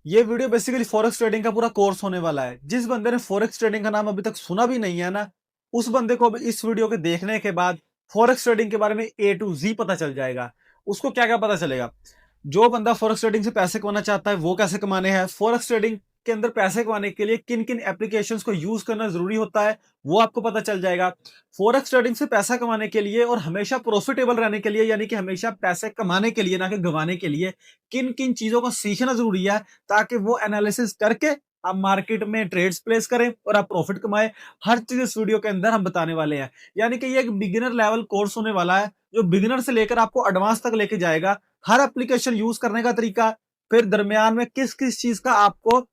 ये video basically forex trading का पूरा कोर्स होने वाला है। जिस बंदे ने फॉरेक्स ट्रेडिंग का नाम अभी तक सुना भी नहीं है ना, उस बंदे को अभी इस वीडियो के देखने के बाद फॉरेक्स ट्रेडिंग के बारे में ए टू जी पता चल जाएगा। उसको क्या क्या पता चलेगा। जो बंदा फॉरेक्स ट्रेडिंग से पैसे कमाना चाहता है वो कैसे कमाने हैं, फॉरेक्स ट्रेडिंग के अंदर पैसे कमाने के लिए किन किन एप्लीकेशंस को यूज करना जरूरी होता है वो आपको पता चल जाएगा। फॉरेक्स ट्रेडिंग से पैसा कमाने के लिए और हमेशा प्रॉफिटेबल रहने के लिए, यानी कि हमेशा पैसे कमाने के लिए ना कि गंवाने के लिए, किन किन चीजों को सीखना जरूरी है ताकि वो एनालिसिस करके आप मार्केट में ट्रेड्स प्लेस करें और आप प्रॉफिट कमाएं। हर चीज इस वीडियो के अंदर हम बताने वाले हैं। यानी कि ये एक बिगिनर लेवल कोर्स होने वाला है जो बिगिनर से लेकर आपको एडवांस तक लेके जाएगा। हर एप्लीकेशन यूज करने का तरीका, फिर दरमियान में किस किस चीज का आपको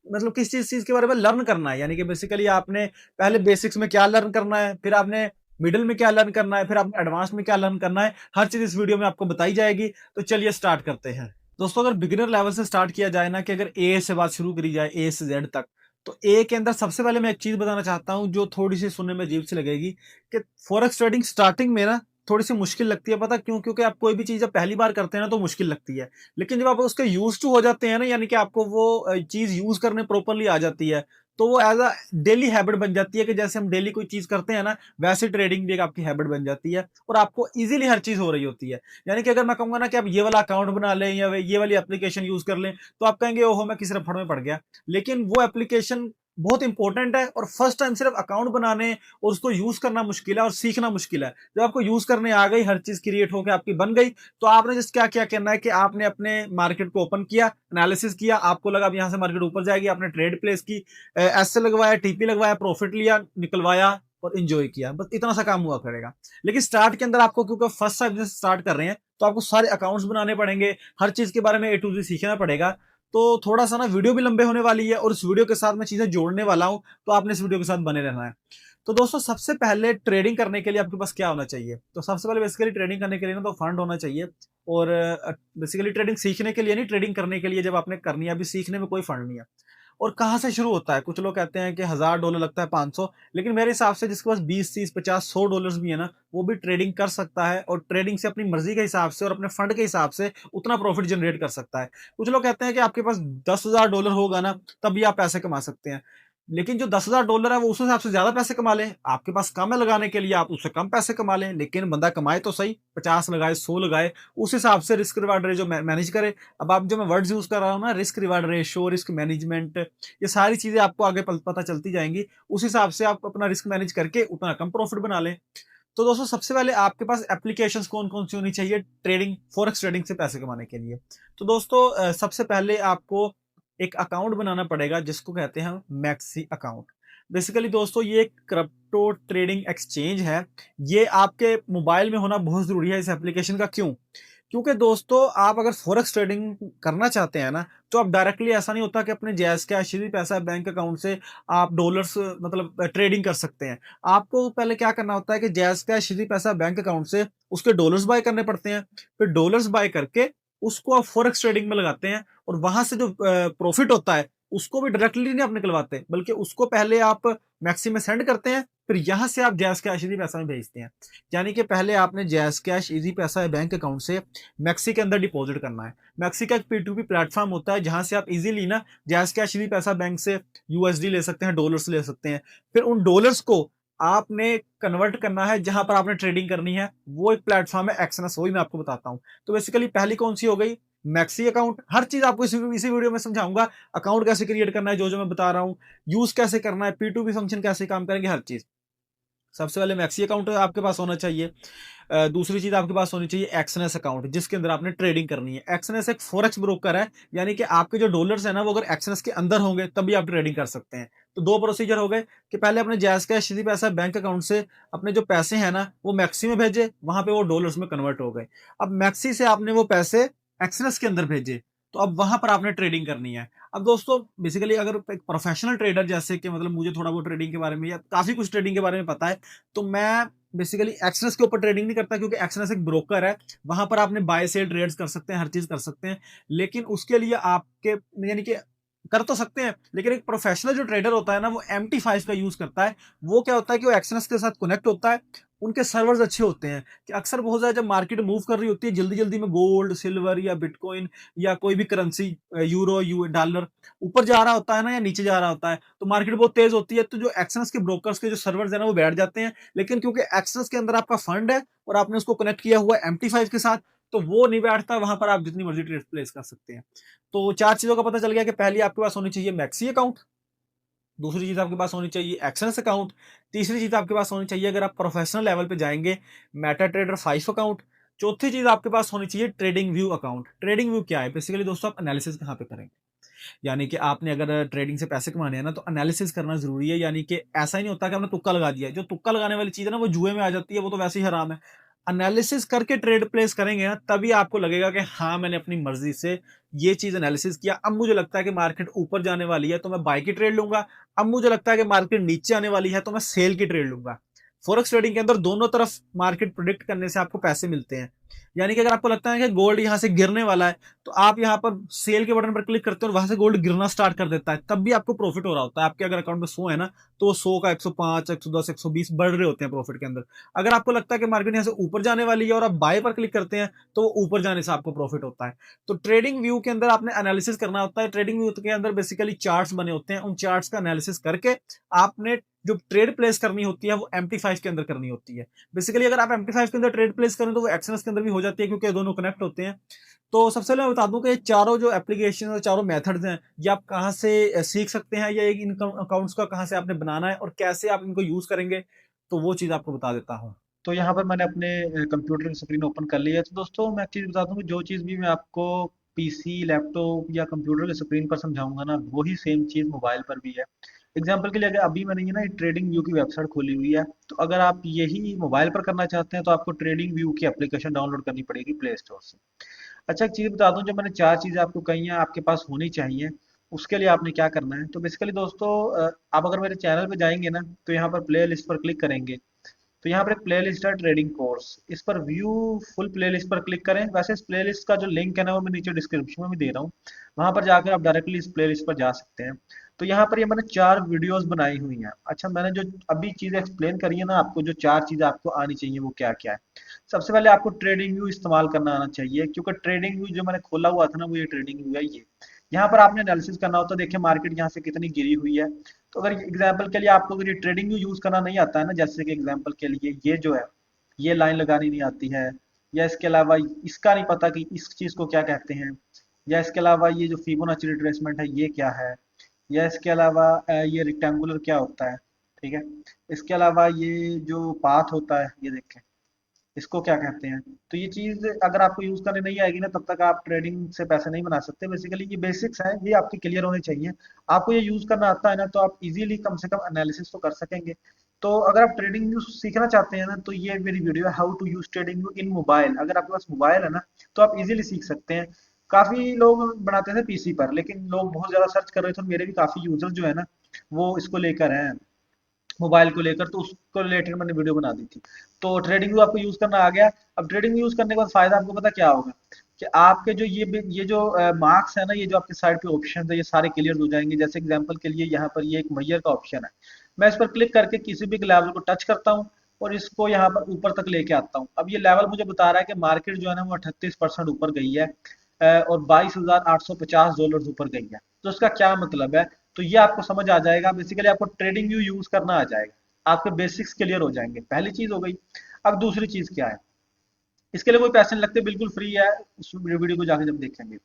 मतलब किस चीज चीज के बारे में लर्न करना है। यानी कि बेसिकली आपने पहले बेसिक्स में क्या लर्न करना है, फिर आपने मिडिल में क्या लर्न करना है, फिर आपने एडवांस में क्या लर्न करना है, हर चीज इस वीडियो में आपको बताई जाएगी। तो चलिए स्टार्ट करते हैं। दोस्तों, अगर बिगिनर लेवल से स्टार्ट किया जाए ना, कि अगर ए से बात शुरू करी जाए ए से जेड तक, तो ए के अंदर सबसे पहले मैं एक चीज बताना चाहता हूं जो थोड़ी सी सुनने में अजीब सी लगेगी, कि फॉरेक्स ट्रेडिंग स्टार्टिंग में ना थोड़ी सी मुश्किल लगती है। पता क्यों? क्योंकि आप कोई भी चीज जब पहली बार करते हैं ना तो मुश्किल लगती है, लेकिन जब आप उसके यूज टू हो जाते हैं ना, यानी कि आपको वो चीज यूज करने प्रॉपरली आ जाती है, तो वो एज अ डेली हैबिट बन जाती है कि जैसे हम डेली कोई चीज करते हैं ना, वैसे ट्रेडिंग भी एक आपकी हैबिट बन जाती है और आपको इजीली हर चीज हो रही होती है। यानी कि अगर मैं कहूंगा ना कि आप ये वाला अकाउंट बना लें या ये वाली एप्लीकेशन यूज कर लें, तो आप कहेंगे ओहो मैं किस रफड़ में पड़ गया। लेकिन वो एप्लीकेशन बहुत इंपॉर्टेंट है और फर्स्ट टाइम सिर्फ अकाउंट बनाने और उसको यूज करना मुश्किल है और सीखना मुश्किल है। जब आपको यूज करने आ गई, हर चीज क्रिएट होकर आपकी बन गई, तो आपने जस्ट क्या क्या करना है कि आपने अपने मार्केट को ओपन किया, एनालिसिस किया, आपको लगा अब यहां से मार्केट ऊपर जाएगी, आपने ट्रेड प्लेस की, एस लगवाया, टीपी लगवाया, प्रॉफिट लिया, निकलवाया और इंजॉय किया। बस इतना सा काम हुआ करेगा। लेकिन स्टार्ट के अंदर आपको, क्योंकि फर्स्ट टाइम से स्टार्ट कर रहे हैं, तो आपको सारे अकाउंट्स बनाने पड़ेंगे, हर चीज के बारे में ए टू जी सीखना पड़ेगा। तो थोड़ा सा ना वीडियो भी लंबे होने वाली है और इस वीडियो के साथ मैं चीजें जोड़ने वाला हूं, तो आपने इस वीडियो के साथ बने रहना है। तो दोस्तों, सबसे पहले ट्रेडिंग करने के लिए आपके पास क्या होना चाहिए? तो सबसे पहले बेसिकली ट्रेडिंग करने के लिए ना तो फंड होना चाहिए। और बेसिकली ट्रेडिंग सीखने के लिए नहीं, ट्रेडिंग करने के लिए जब आपने करनी है, अभी सीखने में कोई फंड नहीं है। और कहाँ से शुरू होता है? कुछ लोग कहते हैं कि $1000 लगता है, 500। लेकिन मेरे हिसाब से जिसके पास 20, 30, 50, $100 भी है ना, वो भी ट्रेडिंग कर सकता है और ट्रेडिंग से अपनी मर्जी के हिसाब से और अपने फंड के हिसाब से उतना प्रॉफिट जनरेट कर सकता है। कुछ लोग कहते हैं कि आपके पास $10,000 होगा ना तभी आप पैसे कमा सकते हैं। लेकिन जो $10,000 है वो उस हिसाब से ज्यादा पैसे कमा लें। आपके पास कम है लगाने के लिए, आप उससे कम पैसे कमा लें, लेकिन बंदा कमाए तो सही। 50 लगाए, 100 लगाए, उस हिसाब से रिस्क रिवार्ड रेशो मैनेज करे। अब आप जो मैं वर्ड्स यूज कर रहा हूँ ना, risk reward ratio, risk management, ये सारी चीजें आपको आगे पता चलती जाएंगी। उस हिसाब से आप अपना रिस्क मैनेज करके उतना कम प्रॉफिट बना लें। तो दोस्तों, सबसे पहले आपके पास एप्लीकेशंस कौन कौन सी होनी चाहिए ट्रेडिंग, फॉरेक्स ट्रेडिंग से पैसे कमाने के लिए? तो दोस्तों, सबसे पहले आपको एक अकाउंट बनाना पड़ेगा जिसको कहते हैं मैक्सी अकाउंट। बेसिकली दोस्तों, ये एक क्रिप्टो ट्रेडिंग एक्सचेंज है। ये आपके मोबाइल में होना बहुत जरूरी है इस एप्लीकेशन का। क्यों? क्योंकि दोस्तों, आप अगर फॉरेक्स ट्रेडिंग करना चाहते हैं ना, तो आप डायरेक्टली, ऐसा नहीं होता कि अपने जैज कैश ही पैसा बैंक अकाउंट से आप डॉलर्स मतलब ट्रेडिंग कर सकते हैं। आपको पहले क्या करना होता है कि जैज कैश ही पैसा बैंक अकाउंट से उसके डॉलर्स बाय करने पड़ते हैं। फिर डॉलर्स बाय करके उसको आप फॉरेक्स ट्रेडिंग में लगाते हैं और वहां से जो प्रॉफिट होता है उसको भी डायरेक्टली नहीं आप निकलवाते, बल्कि उसको पहले आप मैक्सी में सेंड करते हैं, फिर यहां से आप जैज कैश इजी पैसा में भेजते हैं। यानी कि पहले आपने जैज कैश इजी पैसा बैंक अकाउंट से मैक्सी के अंदर डिपॉजिट करना है। मैक्सी का एक P2P प्लेटफॉर्म होता है जहां से आप इजीली ना जैज कैश इजी पैसा बैंक से यूएसडी ले सकते हैं, डॉलर्स ले सकते हैं। फिर उन डॉलर्स को आपने कन्वर्ट करना है जहां पर आपने ट्रेडिंग करनी है। वो एक प्लेटफॉर्म है एक्सनस, वही मैं आपको बताता हूं। तो बेसिकली पहली कौन सी हो गई? Maxi account. हर चीज आपको इसी वीडियो में समझाऊंगा। अकाउंट कैसे क्रिएट करना है, जो जो मैं बता रहा हूँ, यूज कैसे करना है, P2P फंक्शन कैसे काम करेंगे, हर चीज। सबसे पहले मैक्सी अकाउंट आपके पास होना चाहिए। दूसरी चीज आपके पास होनी चाहिए एक्सएनएस अकाउंट, जिसके अंदर आपने ट्रेडिंग करनी है। एक्सएनएस एक फॉरेक्स ब्रोकर है, यानी कि आपके जो डॉलर्स है ना, वो अगर एक्सएनएस के अंदर होंगे तभी आप ट्रेडिंग कर सकते हैं। तो दो प्रोसीजर हो गए कि पहले अपने जैज कैश सीधी पैसा बैंक अकाउंट से अपने जो पैसे हैं ना वो मैक्सी में भेजे, वहां पे वो डॉलर्स में कन्वर्ट हो गए। अब मैक्सी से आपने वो पैसे एक्सएनएस के अंदर भेजे, तो अब वहां पर आपने ट्रेडिंग करनी है। अब दोस्तों, बेसिकली अगर एक प्रोफेशनल ट्रेडर, जैसे कि मतलब मुझे थोड़ा बहुत ट्रेडिंग के बारे में या काफी कुछ ट्रेडिंग के बारे में पता है, तो मैं बेसिकली एक्सनेस के ऊपर ट्रेडिंग नहीं करता, क्योंकि एक्सनेस एक ब्रोकर है। वहां पर आपने बाय सेल ट्रेड्स कर सकते हैं, हर चीज कर सकते हैं। लेकिन उसके लिए आपके यानी कि कर तो सकते हैं, लेकिन एक प्रोफेशनल जो ट्रेडर होता है ना, वो MT5 का यूज करता है। वो क्या होता है कि वो एक्सएनएक्स के साथ कनेक्ट होता है, उनके सर्वर्स अच्छे होते हैं कि अक्सर बहुत ज्यादा जब मार्केट मूव कर रही होती है, जल्दी जल्दी में गोल्ड, सिल्वर या बिटकॉइन या कोई भी करेंसी, यूरो, डॉलर ऊपर जा रहा होता है ना या नीचे जा रहा होता है, तो मार्केट बहुत तेज होती है, तो जो एक्सएनएक्स के ब्रोकर्स के जो सर्वर्स है ना वो बैठ जाते हैं। लेकिन क्योंकि एक्सएनएक्स के अंदर आपका फंड है और आपने उसको कनेक्ट किया हुआ है MT5 के साथ, तो वो नहीं बैठता, वहां पर आप जितनी मर्जी ट्रेड प्लेस कर सकते हैं। तो 4 चीज़ों का पता चल गया कि पहली आपके पास होनी चाहिए मैक्सी अकाउंट, दूसरी चीज़ आपके पास होनी चाहिए एक्सेंस अकाउंट, तीसरी चीज़ आपके पास होनी चाहिए अगर आप प्रोफेशनल लेवल पे जाएँगे मेटा ट्रेडर 5 अकाउंट, चौथी चीज़ आपके पास होनी चाहिए trading view account. Trading view क्या है? बेसिकली दोस्तों आप एनालिसिस कहाँ पे करेंगे? यानी कि आपने अगर ट्रेडिंग से पैसे कमाने हैं ना तो एनालिसिस करना ज़रूरी है, यानी कि ऐसा ही नहीं होता कि आपने तुक्का लगा दिया है। जो तुक्का लगाने वाली चीज़ है ना वो जुए में आ जाती है, वो तो वैसे ही हराम है। एनालिसिस करके ट्रेड प्लेस करेंगे ना तभी आपको लगेगा कि हाँ, मैंने अपनी मर्ज़ी से ये चीज़ एनालिसिस किया। अब मुझे लगता है कि मार्केट ऊपर जाने वाली है तो मैं बाय की ट्रेड लूँगा। अब मुझे लगता है कि मार्केट नीचे आने वाली है तो मैं सेल की ट्रेड लूँगा। फॉरेक्स ट्रेडिंग के अंदर दोनों तरफ मार्केट प्रेडिक्ट करने से आपको पैसे मिलते हैं। यानी कि अगर आपको लगता है कि गोल्ड यहाँ से गिरने वाला है, तो आप यहाँ पर सेल के बटन पर क्लिक करते हो और वहां से गोल्ड गिरना स्टार्ट कर देता है, तब भी आपको प्रॉफिट हो रहा होता है। आपके अगर अकाउंट में 100 है ना, तो वो 100 का 105, 110, 120 बढ़ रहे होते हैं प्रॉफिट के अंदर। अगर आपको लगता है कि मार्केट यहाँ से ऊपर जाने वाली है और आप बाय पर क्लिक करते हैं, तो वो ऊपर जाने से आपको प्रॉफिट होता है। तो ट्रेडिंग व्यू के अंदर आपने एनालिसिस करना होता है। ट्रेडिंग व्यू के अंदर बेसिकली चार्ट्स बने होते हैं, उन चार्ट्स का एनालिसिस करके आपने जो ट्रेड प्लेस करनी होती है वो MT5 के अंदर करनी होती है। बेसिकली अगर आप MT5 के अंदर ट्रेड प्लेस करें तो वो एक्सएनएस के अंदर भी हो जाती है, क्योंकि ये दोनों कनेक्ट होते हैं। तो सबसे पहले मैं बता दूं कि ये चारों जो एप्लीकेशन और चारों मेथड्स हैं, ये आप कहाँ से सीख सकते हैं, या इन अकाउंट्स का कहाँ से आपने बनाना है और कैसे आप इनको यूज करेंगे, तो वो चीज आपको बता देता हूँ। तो यहाँ पर मैंने अपने कंप्यूटर की स्क्रीन ओपन कर ली है। तो दोस्तों मैं एक चीज़ बता दूँ कि जो चीज़ भी मैं आपको पीसी, लैपटॉप या कंप्यूटर की स्क्रीन पर समझाऊंगा ना, वही सेम चीज़ मोबाइल पर भी है। एग्जाम्पल के लिए अगर अभी मैंने ये ना ट्रेडिंग व्यू की वेबसाइट खोली हुई है, तो अगर आप यही मोबाइल पर करना चाहते हैं तो आपको ट्रेडिंग व्यू की एप्लीकेशन डाउनलोड करनी पड़ेगी प्ले स्टोर से। अच्छा, एक चीज़ बता दूं, जो मैंने चार चीज़ें आपको कही हैं आपके पास होनी चाहिए, उसके लिए आपने क्या करना है। तो बेसिकली दोस्तों, आप अगर मेरे चैनल पे जाएंगे ना, तो यहाँ पर प्ले लिस्ट पर क्लिक करेंगे, तो यहाँ पर एक प्ले लिस्ट है ट्रेडिंग कोर्स। इस पर व्यू फुल प्ले लिस्ट पर क्लिक करें। वैसे इस प्ले लिस्ट का जो लिंक है ना वो मैं नीचे डिस्क्रिप्शन में भी दे रहा हूँ, वहां पर जाकर आप डायरेक्टली इस प्ले लिस्ट पर जा सकते हैं। तो यहाँ पर ये मैंने चार वीडियोस बनाई हुई हैं। अच्छा, मैंने जो अभी चीज़ एक्सप्लेन करी है ना आपको, जो चार चीज़ें आपको आनी चाहिए वो क्या क्या है। सबसे पहले आपको ट्रेडिंग व्यू इस्तेमाल करना आना चाहिए, क्योंकि ट्रेडिंग व्यू जो मैंने खोला हुआ था ना वो ये ट्रेडिंग व्यू है। ये यहाँ पर आपने एनालिसिस करना होता है। देखिए मार्केट यहाँ से कितनी गिरी हुई है। तो अगर एग्जाम्पल के लिए आपको अगर ये ट्रेडिंग व्यू यूज करना नहीं आता है ना, जैसे कि एग्जाम्पल के लिए ये जो है, ये लाइन लगानी नहीं आती है, या इसके अलावा इसका नहीं पता कि इस चीज को क्या कहते हैं, या इसके अलावा ये जो फिबोनाची रिट्रेसमेंट है ये क्या है, या इसके अलावा ये रेक्टेंगुलर क्या होता है, ठीक है, इसके अलावा ये जो पाथ होता है ये देखें, इसको क्या कहते हैं। तो ये चीज अगर आपको यूज करने नहीं आएगी ना, तब तक आप ट्रेडिंग से पैसे नहीं बना सकते। बेसिकली ये बेसिक्स है, ये आपके क्लियर होने चाहिए। आपको ये यूज करना आता है ना, तो आप इजीली कम से कम एनालिसिस तो कर सकेंगे। तो अगर आप ट्रेडिंग यूज सीखना चाहते हैं ना, तो ये मेरी वीडियो है how to use trading in mobile. अगर आपके पास मोबाइल है ना, तो आप इजीली सीख सकते हैं। काफी लोग बनाते थे पीसी पर, लेकिन लोग बहुत ज्यादा सर्च कर रहे थे, और मेरे भी काफी यूजर जो है ना वो इसको लेकर हैं, मोबाइल को लेकर, तो उसको रिलेटेड मैंने वीडियो बना दी थी। तो ट्रेडिंग व्यू आपको यूज करना आ गया। अब ट्रेडिंग यूज करने के बाद फायदा आपको पता क्या होगा, कि आपके जो ये जो मार्क्स है ना, ये जो आपके साइड पे ऑप्शन है, ये सारे क्लियर हो जाएंगे। जैसे एग्जांपल के लिए यहाँ पर ये एक मैयर का ऑप्शन है, मैं इस पर क्लिक करके किसी भी लेवल को टच करता हूँ और इसको यहाँ पर ऊपर तक लेके आता हूँ। अब ये लेवल मुझे बता रहा है कि मार्केट जो है ना वो 38% ऊपर गई है, और $22,850 ऊपर गई है। तो इसका क्या मतलब है, तो ये आपको समझ आ जाएगा। बेसिकली आपको ट्रेडिंग व्यू यूज करना आ जाएगा, आपके बेसिक्स क्लियर हो जाएंगे। पहली चीज हो गई। अब दूसरी चीज क्या है, इसके लिए कोई पैसे नहीं लगते, बिल्कुल फ्री है, उस वीडियो को जाके जब देखेंगे।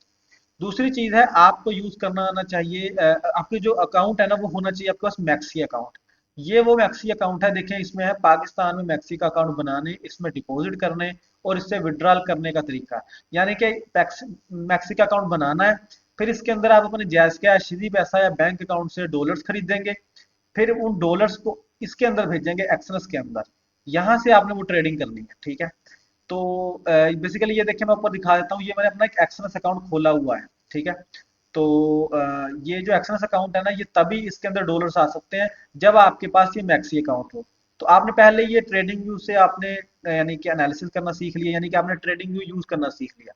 दूसरी चीज है, आपको यूज करना आना चाहिए, आपके जो अकाउंट है ना वो होना चाहिए आपके पास मैक्सी अकाउंट। ये वो मैक्सी अकाउंट है, देखें इसमें है पाकिस्तान में मैक्सी का अकाउंट बनाने, इसमें डिपॉजिट करने और इससे विड्रॉल करने का तरीका। यानी कि मैक्सी का अकाउंट बनाना है, फिर इसके अंदर आप अपने जायज कैश, सीधी पैसा या बैंक अकाउंट से डॉलर्स खरीदेंगे, फिर उन डॉलर्स को इसके अंदर भेजेंगे एक्सनस के अंदर। यहाँ से आपने वो ट्रेडिंग करनी है, ठीक है। तो बेसिकली ये देखिए मैं ऊपर दिखा देता हूँ, ये मैंने अपना एक एक्सएनएस अकाउंट खोला हुआ है, ठीक है। तो ये जो एक्सएनएस अकाउंट है ना, ये तभी इसके अंदर डॉलर्स आ सकते हैं जब आपके पास ये मैक्सी अकाउंट हो। तो आपने पहले ये ट्रेडिंग व्यू से आपने यानी कि एनालिसिस करना सीख लिया, यानी कि आपने ट्रेडिंग व्यू यूज करना सीख लिया।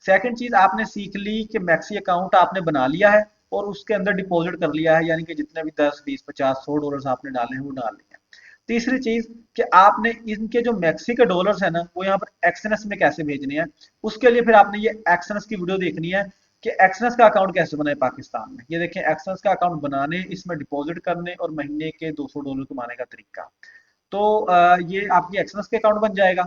सेकंड चीज आपने सीख ली कि मैक्सी अकाउंट आपने बना लिया है, और उसके अंदर डिपॉजिट कर लिया है, यानी कि जितने भी 10, 20, 50, 100 डॉलर्स आपने डाले हैं वो डाल लिए हैं। तीसरी चीज कि आपने इनके जो मैक्सी के डॉलर्स है ना वो यहाँ पर एक्सएनएस में कैसे भेजने हैं, उसके लिए फिर आपने ये एक्सएनएस की वीडियो देखनी है कि एक्सएनएस का अकाउंट कैसे बनाए पाकिस्तान में। ये देखें एक्सएनएस का अकाउंट बनाने, इसमें डिपॉजिट करने और महीने के $200 कमाने का तरीका। तो ये आपकी एक्सएनएस के अकाउंट बन जाएगा।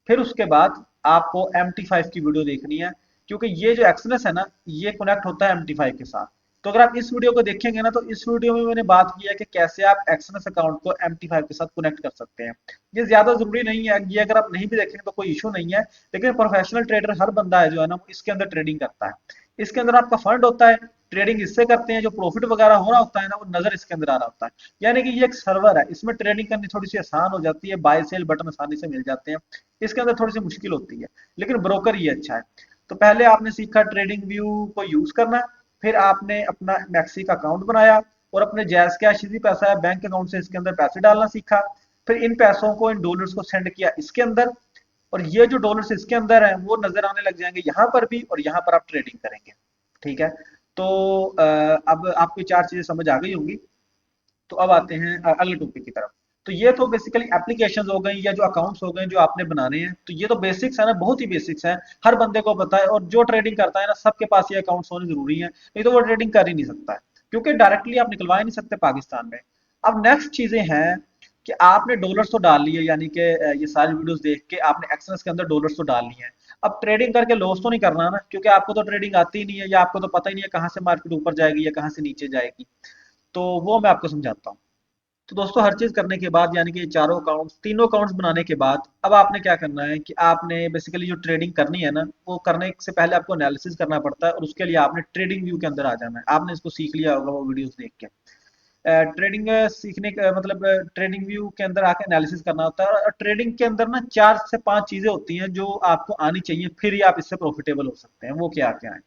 फिर उसके बाद आपको MT5 की वीडियो देखनी है, क्योंकि ये जो एक्सएनएस है ना ये कनेक्ट होता है MT5 के साथ। तो अगर आप इस वीडियो को देखेंगे ना तो इस वीडियो में मैंने बात की है कि कैसे आप एक्सएनएस अकाउंट को MT5 के साथ कनेक्ट कर सकते हैं। ये ज्यादा जरूरी नहीं है, ये अगर आप नहीं भी देखेंगे तो कोई इशू नहीं है, लेकिन प्रोफेशनल ट्रेडर हर बंदा है जो है ना वो इसके अंदर ट्रेडिंग करता है। इसके अंदर आपका फंड होता है, ट्रेडिंग इससे करते हैं, जो प्रॉफिट वगैरह हो रहा होता है ना वो नजर इसके अंदर आ रहा होता है। यानी कि ये एक सर्वर है, इसमें ट्रेडिंग करनी थोड़ी सी आसान हो जाती है, बाय सेल बटन आसानी से मिल जाते हैं। इसके अंदर थोड़ी सी मुश्किल होती है, लेकिन ब्रोकर ये अच्छा है। तो पहले आपने सीखा ट्रेडिंग व्यू को यूज करना, फिर आपने अपना मैक्सी का अकाउंट बनाया और अपने जैज कैश इजी पैसा है बैंक अकाउंट से इसके अंदर पैसे डालना सीखा। फिर इन पैसों को, इन डॉलर्स को सेंड किया इसके अंदर, और ये जो डॉलर्स इसके अंदर है वो नजर आने लग जाएंगे यहाँ पर भी, और यहाँ पर आप ट्रेडिंग करेंगे। ठीक है। तो अब आपको चार चीजें समझ आ गई होंगी। तो अब आते हैं अगले टॉपिक की तरफ। तो ये तो बेसिकली एप्लीकेशंस हो गई या जो अकाउंट्स हो गए जो आपने बनाने हैं, तो ये तो बेसिक्स है ना, बहुत ही बेसिक्स है, हर बंदे को पता है, और जो ट्रेडिंग करता है ना सबके पास ये अकाउंट्स होने जरूरी है, नहीं तो वो ट्रेडिंग कर ही नहीं सकता है, क्योंकि डायरेक्टली आप निकलवा ही नहीं सकते पाकिस्तान में। अब नेक्स्ट चीजें हैं कि आपने डॉलर्स तो डाल लिए, यानी कि ये सारी वीडियोस देख के आपने एक्सेस के अंदर डॉलर्स तो डाल लिए हैं। अब ट्रेडिंग करके लॉस तो नहीं करना ना, क्योंकि आपको तो ट्रेडिंग आती ही नहीं है, या आपको तो पता ही नहीं है कहाँ से मार्केट ऊपर जाएगी या कहाँ से नीचे जाएगी। तो वो मैं आपको समझाता हूँ। तो दोस्तों हर चीज करने के बाद, यानी कि ये चारों अकाउंट्स, तीनों अकाउंट्स बनाने के बाद, अब आपने क्या करना है कि आपने बेसिकली जो ट्रेडिंग करनी है ना वो करने से पहले आपको एनालिसिस करना पड़ता है, और उसके लिए आपने ट्रेडिंग व्यू के अंदर आ जाना है। आपने इसको सीख लिया होगा वो वीडियोस देख के। ट्रेडिंग सीखने का मतलब ट्रेडिंग व्यू के अंदर आके एनालिसिस करना होता है, और ट्रेडिंग के अंदर ना 4 से 5 चीजें होती हैं जो आपको आनी चाहिए, फिर ही आप इससे प्रॉफिटेबल हो सकते हैं। वो क्या क्या है?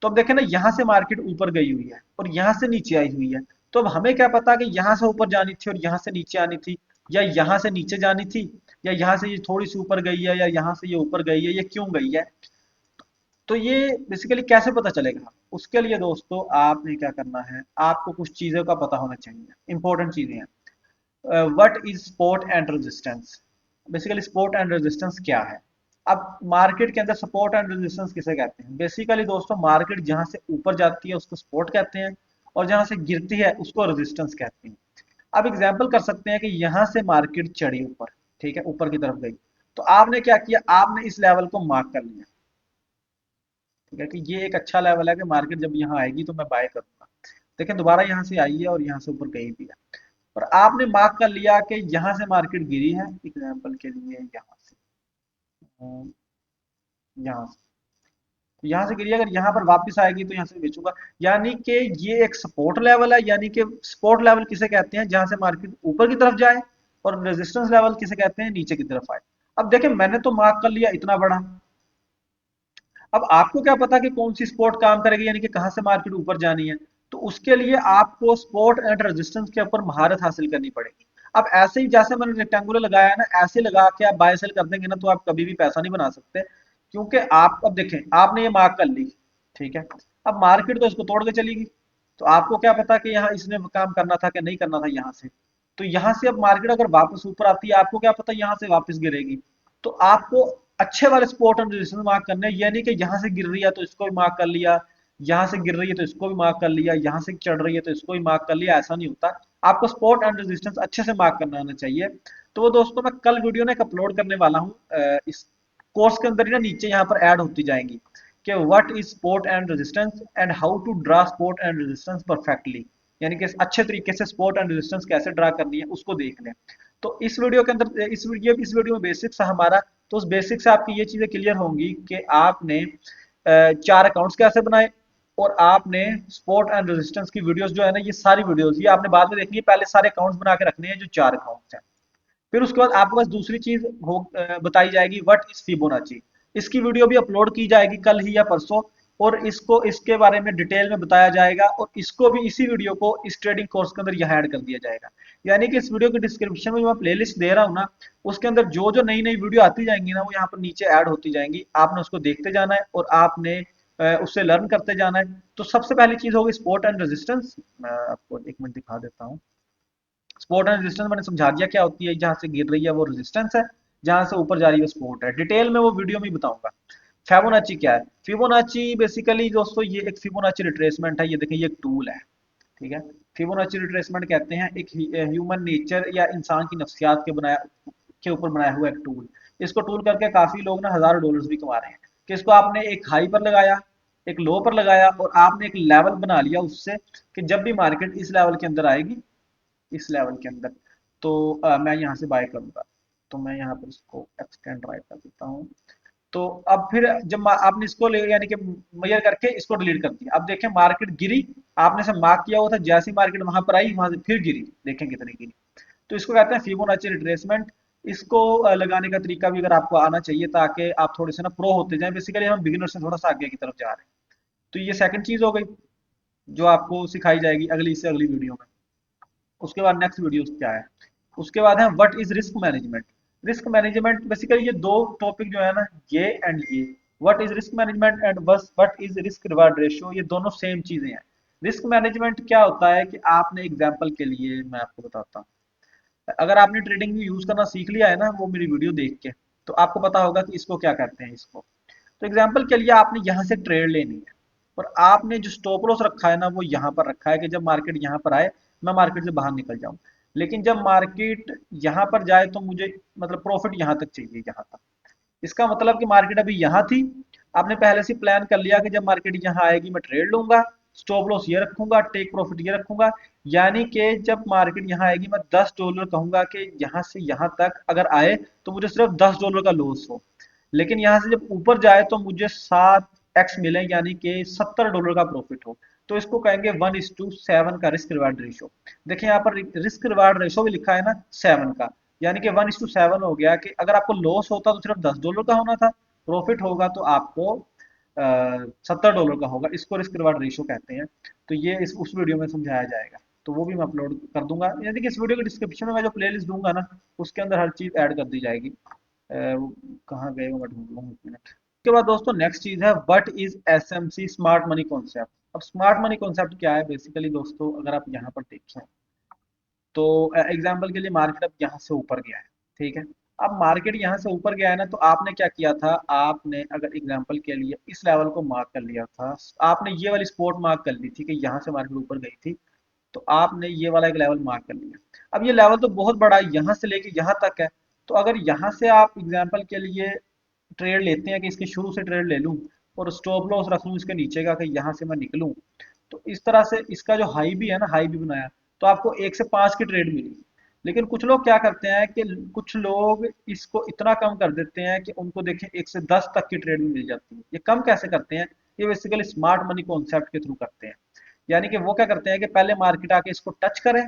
तो अब देखें ना, यहाँ से मार्केट ऊपर गई हुई है और यहाँ से नीचे आई हुई है। तो अब हमें क्या पता कि यहाँ से ऊपर जानी थी और यहाँ से नीचे आनी थी, या यहाँ से नीचे जानी थी, या यहाँ से ये थोड़ी सी ऊपर गई है, या यहाँ से ये ऊपर गई है, ये क्यों गई है? तो ये बेसिकली कैसे पता चलेगा? उसके लिए दोस्तों आपने क्या करना है, आपको कुछ चीजों का पता होना चाहिए, इंपॉर्टेंट चीजें हैं। What is support and resistance? Basically support and resistance क्या है? अब मार्केट के अंदर सपोर्ट एंड रेजिस्टेंस किसे कहते हैं? बेसिकली दोस्तों मार्केट जहां से ऊपर जाती है उसको सपोर्ट कहते हैं, और जहां से गिरती है उसको रेजिस्टेंस कहते हैं। अब एग्जांपल कर सकते हैं कि यहां से मार्केट चढ़ी ऊपर, ठीक है, ऊपर की तरफ गई, तो आपने क्या किया, आपने इस लेवल को मार्क कर लिया, ठीक है, कि ये एक अच्छा लेवल है कि मार्केट जब यहाँ आएगी तो मैं बाय करूंगा। देखें दोबारा यहाँ से आई है और यहाँ से ऊपर गई भी है, और आपने मार्क कर लिया कि यहाँ से मार्केट गिरी है, एग्जाम्पल के लिए यहाँ से, अम, यहाँ से, तो यहाँ से गिरी, अगर यहाँ पर वापस आएगी तो यहाँ से बेचूंगा। यानी कि ये एक सपोर्ट लेवल है, यानी कि सपोर्ट लेवल किसे कहते हैं, जहां से मार्केट ऊपर की तरफ जाए, और रेजिस्टेंस लेवल किसे कहते हैं, नीचे की तरफ आए। अब देखें मैंने तो मार्क कर लिया इतना बड़ा, अब आपको क्या पता कि कौन सी स्पोर्ट काम करेगी, यानी कि कहां से मार्केट ऊपर जानी है? तो उसके लिए आपको स्पोर्ट एंड रेजिस्टेंस के ऊपर महारत हासिल करनी पड़ेगी। अब ऐसे ही जैसे मैंने रेक्टेंगुलर लगाया है ना, ऐसे लगा के आप बाय सेल कर देंगे ना तो आप कभी भी पैसा नहीं बना सकते, क्योंकि आप अब देखें आपने ये मार्क कर ली, ठीक है, अब मार्केट तो इसको तोड़ के चलेगी, तो आपको क्या पता कि यहाँ इसने काम करना था कि नहीं करना था यहाँ से? तो यहाँ से अब मार्केट अगर वापस ऊपर आती है, आपको क्या पता यहाँ से वापस गिरेगी। तो आपको अच्छे वाले स्पॉट एंड रेजिस्टेंस मार्क करने हैं, यानी कि यहाँ से गिर रही है तो इसको भी मार्क कर लिया, यहाँ से गिर रही है तो इसको भी मार्क कर लिया, यहाँ से चढ़ रही है तो इसको भी मार्क कर लिया। ऐसा नहीं होता, आपको स्पॉट एंड रेजिस्टेंस अच्छे से मार्क करना आना चाहिए। तो वो दोस्तों मैं कल वीडियो ना एक अपलोड करने वाला हूँ, इस कोर्स के अंदर ही ना नीचे यहाँ पर ऐड होती जाएंगी कि what is spot and resistance and how to draw spot and resistance perfectly, यानी कि अच्छे तरीके से स्पॉट एंड रेजिस्टेंस कैसे ड्रा करनी है उसको देख लें। तो इस वीडियो के अंदर, इस वीडियो में बेसिक्स है हमारा, तो उस बेसिक से आपकी ये चीजें क्लियर होंगी कि आपने 4 अकाउंट्स कैसे बनाए, और आपने स्पोर्ट एंड रेजिस्टेंस की वीडियोस जो है ना, ये सारी वीडियोस ये आपने बाद में देखनी है, पहले सारे अकाउंट्स बना के रखने हैं जो 4 अकाउंट्स हैं। फिर उसके बाद आपके पास दूसरी चीज बताई जाएगी, व्हाट इज फिबोनाची। इसकी वीडियो भी अपलोड की जाएगी कल ही या परसों, और इसको इसके बारे में डिटेल में बताया जाएगा, और इसको भी इसी वीडियो को इस ट्रेडिंग कोर्स के अंदर यहाँ ऐड कर दिया जाएगा। यानी कि इस वीडियो के डिस्क्रिप्शन में जो मैं प्लेलिस्ट दे रहा हूँ ना, उसके अंदर जो जो नई नई वीडियो आती जाएंगी ना वो यहाँ पर नीचे ऐड होती जाएंगी, आपने उसको देखते जाना है, और आपने उससे लर्न करते जाना है। तो सबसे पहली चीज होगी सपोर्ट एंड रेजिस्टेंस। मैं आपको एक मिनट दिखा देता हूँ। सपोर्ट एंड रेजिस्टेंस मैंने समझा दिया क्या होती है। जहां से गिर रही है वो रेजिस्टेंस है, जहां से ऊपर जा रही है वो सपोर्ट है। डिटेल में वो वीडियो में ही बताऊंगा। फिबोनाची क्या है? फिबोनाची बेसिकली दोस्तों ये एक फिबोनाची रिट्रेसमेंट है। ये देखिए, ये एक टूल है, ठीक है। फिबोनाची रिट्रेसमेंट कहते हैं एक ह्यूमन नेचर या इंसान की नफ्सियात के ऊपर बनाया हुआ एक टूल। इसको टूल करके काफी लोग ना हजारों डॉलर्स भी कमा रहे हैं। कि इसको आपने एक हाई पर लगाया, एक लो पर लगाया, और आपने एक लेवल बना लिया उससे, कि जब भी मार्केट इस लेवल के अंदर आएगी, इस लेवल के अंदर, तो मैं यहाँ से बाय करूंगा। तो मैं यहाँ पर इसको एक्सटेंड राइट कर देता हूँ। तो अब फिर जब आपने इसको ले यानी कि मेजर करके इसको डिलीट कर दिया, अब देखें मार्केट गिरी, आपने से मार्क किया हुआ था, जैसी मार्केट वहां पर आई वहां से फिर गिरी, देखें कितनी गिरी। तो इसको कहते हैं फिबोनाची रिट्रेसमेंट। इसको लगाने का तरीका भी अगर आपको आना चाहिए, ताकि आप थोड़े से ना प्रो होते जाएं। बेसिकली हम बिगिनर से थोड़ा सा आगे की तरफ जा रहे हैं। तो ये सेकंड चीज हो गई जो आपको सिखाई जाएगी अगली से अगली वीडियो में। उसके बाद नेक्स्ट वीडियो क्या है? उसके बाद है what is risk management. Risk management basically ये दो टॉपिक जो है ना, ये एंड ये, what is risk management and बस what is risk reward ratio, ये दोनों सेम चीजें हैं। रिस्क मैनेजमेंट क्या होता है कि आपने एग्जांपल के लिए मैं आपको बताता हूँ। अगर आपने ट्रेडिंग में यूज करना सीख लिया है ना वो मेरी वीडियो देख के, तो आपको पता होगा कि इसको क्या कहते हैं इसको। तो एग्जांपल के लिए आपने यहाँ से ट्रेड लेनी है, और आपने जो स्टॉप लॉस रखा है ना वो यहाँ पर रखा है कि जब मार्केट यहाँ पर आए मैं मार्केट से बाहर निकल जाऊं। लेकिन जब मार्केट यहाँ पर जाए तो मुझे मतलब प्रॉफिट यहाँ तक चाहिए, यहाँ तक। इसका मतलब कि मार्केट अभी यहाँ थी, आपने पहले से प्लान कर लिया कि जब मार्केट यहाँ आएगी मैं ट्रेड लूंगा, स्टॉप लॉस ये रखूंगा, टेक प्रॉफिट ये रखूंगा। यानी कि जब मार्केट यहाँ आएगी मैं $10 कहूंगा कि यहाँ से यहाँ तक अगर आए तो मुझे सिर्फ $10 का लॉस हो। लेकिन यहाँ से जब ऊपर जाए तो मुझे 7x मिले, यानी कि $70 का प्रॉफिट हो। तो इसको कहेंगे 1:7 का रिस्क रिवार्ड रेशो। देखिए यहाँ पर रिस्क रिवार्ड रेशो भी लिखा है ना 7 का, यानी कि 1:7 हो गया कि अगर आपको लॉस होता तो सिर्फ $10 का होना था, प्रॉफिट होगा तो आपको $70 का होगा। इसको रिस्क रिवार्ड रेशियो कहते हैं। तो ये इस उस वीडियो में समझाया जाएगा, तो वो भी मैं अपलोड कर दूंगा। यानी कि इस वीडियो के डिस्क्रिप्शन में मैं जो प्लेलिस्ट दूंगा ना उसके अंदर हर चीज ऐड कर दी जाएगी। वो कहाँ गए वो मैं ढूंढ लूँ, एक मिनट। उसके बाद दोस्तों नेक्स्ट चीज है what is SMC smart money concept. अब स्मार्ट मनी कॉन्सेप्ट क्या है बेसिकली दोस्तों, अगर आप यहाँ पर देखें तो एग्जाम्पल के लिए मार्केट अब यहाँ से ऊपर गया है, ठीक है। अब मार्केट यहाँ से ऊपर गया है ना, तो आपने क्या किया था, आपने अगर एग्जाम्पल के लिए इस लेवल को मार्क कर लिया था, आपने ये वाली स्पॉट मार्क कर ली थी कि यहाँ से मार्केट ऊपर गई थी, तो आपने ये वाला एक लेवल मार्क कर लिया। अब ये लेवल तो बहुत बड़ा है, यहाँ से लेके यहाँ तक है। तो अगर यहाँ से आप एग्जाम्पल के लिए ट्रेड लेते हैं कि इसके शुरू से ट्रेड ले लूं, और स्टॉप लॉस रख लूं इसके नीचे का कि यहाँ से मैं निकलूं, तो इस तरह से इसका जो हाई भी है ना, हाई भी बनाया, तो आपको 1 से 5 की ट्रेड मिली। लेकिन कुछ लोग क्या करते हैं कि कुछ लोग इसको इतना कम कर देते हैं कि उनको देखें 1 से 10 तक की ट्रेड भी मिल जाती है। ये कम कैसे करते हैं? ये बेसिकली स्मार्ट मनी कॉन्सेप्ट के थ्रू करते हैं। यानी कि वो क्या करते हैं कि पहले मार्केट आके इसको टच करें,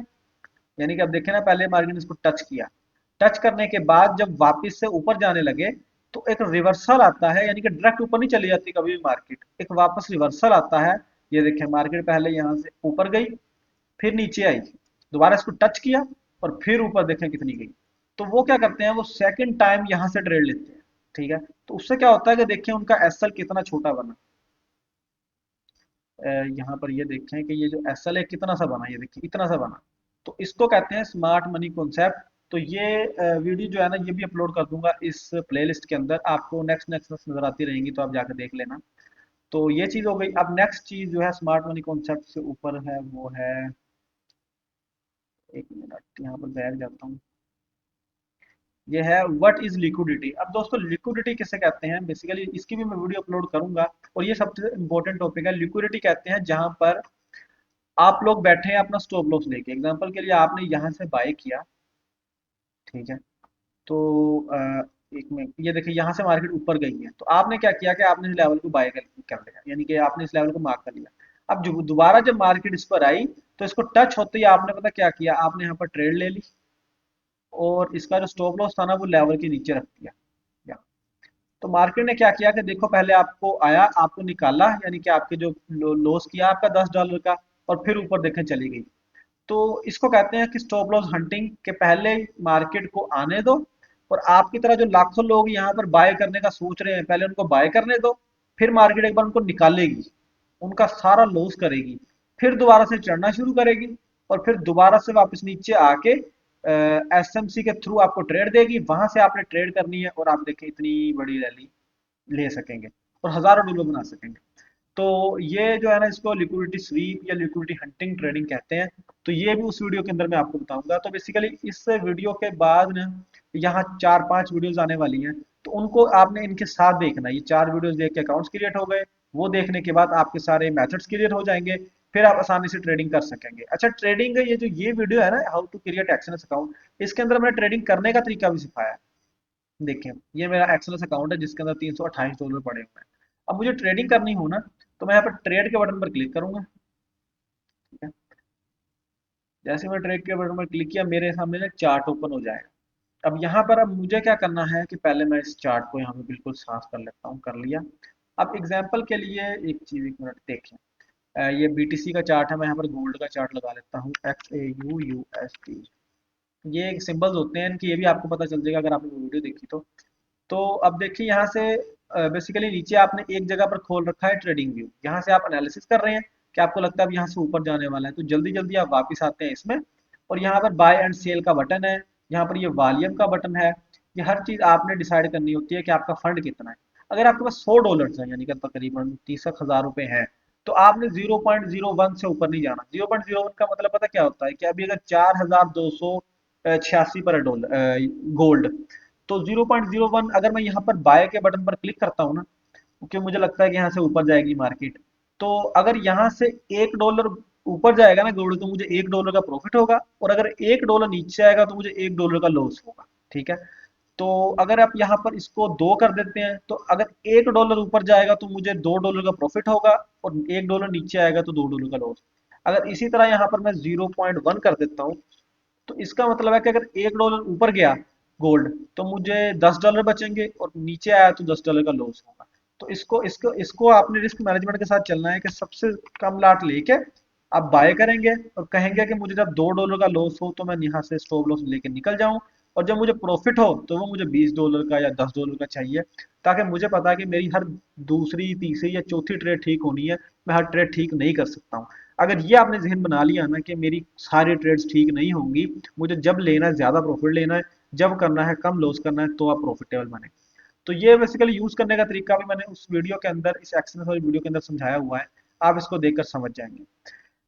यानी कि अब देखें ना, पहले मार्केट ने इसको टच किया, टच करने के बाद जब वापस से ऊपर जाने लगे तो एक रिवर्सल आता है, यानी कि डायरेक्ट ऊपर नहीं चली जाती कभी भी मार्केट, एक वापस रिवर्सल आता है। ये देखें मार्केट पहले यहाँ से ऊपर गई, फिर नीचे आई, दोबारा इसको टच किया, और फिर ऊपर देखें कितनी गई। तो वो क्या करते हैं, वो सेकंड टाइम यहाँ से ट्रेड लेते हैं, ठीक है। तो उससे क्या होता है कि देखें उनका एसएल कितना छोटा बना। यहाँ पर ये देखें कि ये जो एसएल है कितना सा बना, ये देखिए इतना सा बना। तो इसको कहते हैं स्मार्ट मनी कॉन्सेप्ट। तो ये वीडियो जो है ना ये भी अपलोड कर दूंगा इस प्लेलिस्ट के अंदर, आपको नेक्स्ट नेक्स्ट नजर आती रहेंगी, तो आप जाकर देख लेना। तो ये चीज हो गई। अब नेक्स्ट चीज जो है स्मार्ट मनी कॉन्सेप्ट से ऊपर है वो है, एक मिनट यहाँ पर बैठ जाता हूँ, ये है व्हाट इज लिक्विडिटी। अब दोस्तों लिक्विडिटी किसे कहते हैं, बेसिकली इसकी भी मैं वीडियो अपलोड करूंगा, और ये सबसे इंपॉर्टेंट टॉपिक है। लिक्विडिटी कहते हैं जहां पर आप लोग बैठे हैं अपना स्टॉप लॉस लेके, एग्जांपल के लिए आपने यहाँ से बाय किया, ठीक है। तो एक मिनट, ये देखिए यहाँ से मार्केट ऊपर गई है, तो आपने क्या किया कि आपने इस लेवल को बाय कर लिया, यानी कि आपने इस लेवल को मार्क कर लिया। अब जो दोबारा जब मार्केट इस पर आई, तो इसको टच होते ही आपने पता क्या किया, आपने यहाँ पर ट्रेड ले ली, और इसका जो स्टॉप लॉस था ना वो लेवल के नीचे रख दिया। यहाँ तो मार्केट ने क्या किया कि देखो पहले आपको आया, आपको निकाला, यानी कि आपके जो लॉस किया आपका $10 का, और फिर ऊपर देखें चली गई। तो इसको कहते हैं कि स्टॉप लॉस हंटिंग, के पहले मार्केट को आने दो, और आपकी तरह जो लाखों लोग यहाँ पर बाय करने का सोच रहे हैं पहले उनको बाय करने दो, फिर मार्केट एक बार उनको निकालेगी, उनका सारा लॉस करेगी, फिर दोबारा से चढ़ना शुरू करेगी, और फिर दोबारा से वापस नीचे आके एसएमसी के थ्रू आपको ट्रेड देगी, वहां से आपने ट्रेड करनी है, और आप देखें इतनी बड़ी रैली ले सकेंगे और हजारों डॉलर बना सकेंगे। तो ये जो है ना, इसको लिक्विडिटी स्वीप या लिक्विडिटी हंटिंग ट्रेडिंग कहते हैं। तो ये भी उस वीडियो के अंदर मैं आपको बताऊंगा। तो बेसिकली इस वीडियो के बाद ना यहाँ 4-5 वीडियोस आने वाली हैं, तो उनको आपने इनके साथ देखना है। ये 4 वीडियोस देख के अकाउंट्स क्रिएट हो गए, वो देखने के बाद आपके सारे मेथड्स क्लियर हो जाएंगे, फिर आप आसानी से ट्रेडिंग कर सकेंगे। अच्छा, ट्रेडिंग ये वीडियो है ना, हाउ टू क्रिएट एक्सएनएस अकाउंट, इसके अंदर मैंने ट्रेडिंग करने का तरीका भी सिखाया है। देखिए, ये मेरा एक्सएनएस अकाउंट है जिसके अंदर $328 पड़े हुए हैं। अब मुझे ट्रेडिंग करनी हो ना, तो मैं यहाँ पर ट्रेड के बटन पर क्लिक करूंगा। ठीक है, जैसे मैं ट्रेड के बटन पर क्लिक किया, मेरे सामने ना चार्ट ओपन हो जाएगा। अब यहाँ पर अब मुझे क्या करना है कि पहले मैं इस चार्ट को यहाँ पे बिल्कुल साफ कर लेता हूँ। कर लिया। अब एग्जाम्पल के लिए एक चीज, एक मिनट देखें। ये बीटीसी का चार्ट है, मैं यहाँ पर गोल्ड का चार्ट लगा लेता हूँ, XAUUSD। ये सिंबल्स होते हैं इनकी, ये भी आपको पता चल जाएगा अगर आपने वीडियो देखी तो अब देखिए यहाँ से बेसिकली नीचे आपने एक जगह पर खोल रखा है ट्रेडिंग व्यू, यहाँ से आप एनालिसिस कर रहे हैं कि आपको लगता है अब यहाँ से ऊपर जाने वाला है, तो जल्दी जल्दी आप वापस आते हैं इसमें, और यहाँ पर बाय एंड सेल का बटन है, यहाँ पर ये वॉल्यूम का बटन है। ये हर चीज आपने डिसाइड करनी होती है कि आपका फंड कितना है। अगर आपके पास $100 है, यानी कि तकरीबन 30,000 रुपए हैं, तो आपने 0.01 से ऊपर नहीं जाना। 0.01 का मतलब पता क्या होता है कि अभी अगर 4,286 पर डॉलर गोल्ड, तो 0.01 अगर मैं यहाँ पर बाय के बटन पर क्लिक करता हूँ ना, क्योंकि मुझे लगता है कि यहाँ से ऊपर जाएगी मार्केट, तो अगर यहाँ से $1 ऊपर जाएगा ना गोल्ड, तो मुझे $1 का प्रॉफिट होगा, और अगर $1 नीचे आएगा तो मुझे $1 का लॉस होगा। ठीक है, तो अगर आप यहाँ पर इसको 2 कर देते हैं, तो अगर $1 ऊपर जाएगा तो मुझे $2 का प्रॉफिट होगा, और $1 नीचे आएगा तो $2 का लॉस। अगर इसी तरह यहाँ पर मैं 0.1 कर देता हूँ, तो इसका मतलब है कि अगर $1 ऊपर गया गोल्ड, तो मुझे $10 बचेंगे, और नीचे आया तो $10 का लॉस होगा। तो इसको इसको इसको आपने रिस्क मैनेजमेंट के साथ चलना है कि सबसे कम लाट लेके आप बाय करेंगे, और कहेंगे कि मुझे जब $2 का लॉस हो तो मैं यहाँ से स्टॉप लॉस लेके निकल जाऊं, और जब मुझे प्रॉफिट हो तो वो मुझे $20 का या $10 का चाहिए, ताकि मुझे पता है कि मेरी हर दूसरी तीसरी या चौथी ट्रेड ठीक होनी है, मैं हर ट्रेड ठीक नहीं कर सकता हूँ। अगर ये आपने जहन बना लिया ना कि मेरी सारी ट्रेड्स ठीक नहीं होंगी, मुझे जब लेना है ज्यादा प्रॉफिट लेना है, जब करना है कम लॉस करना है, तो आप प्रॉफिटेबल बने। तो ये बेसिकली यूज करने का तरीका भी मैंने उस वीडियो के अंदर, इस एक्सएनएस वाली वीडियो के अंदर समझाया हुआ है। आप इसको देखकर समझ जाएंगे।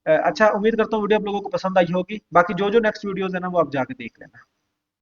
अच्छा, उम्मीद करता हूँ वीडियो आप लोगों को पसंद आई होगी। बाकी जो जो नेक्स्ट वीडियोस है ना, वो आप जाके देख लेना।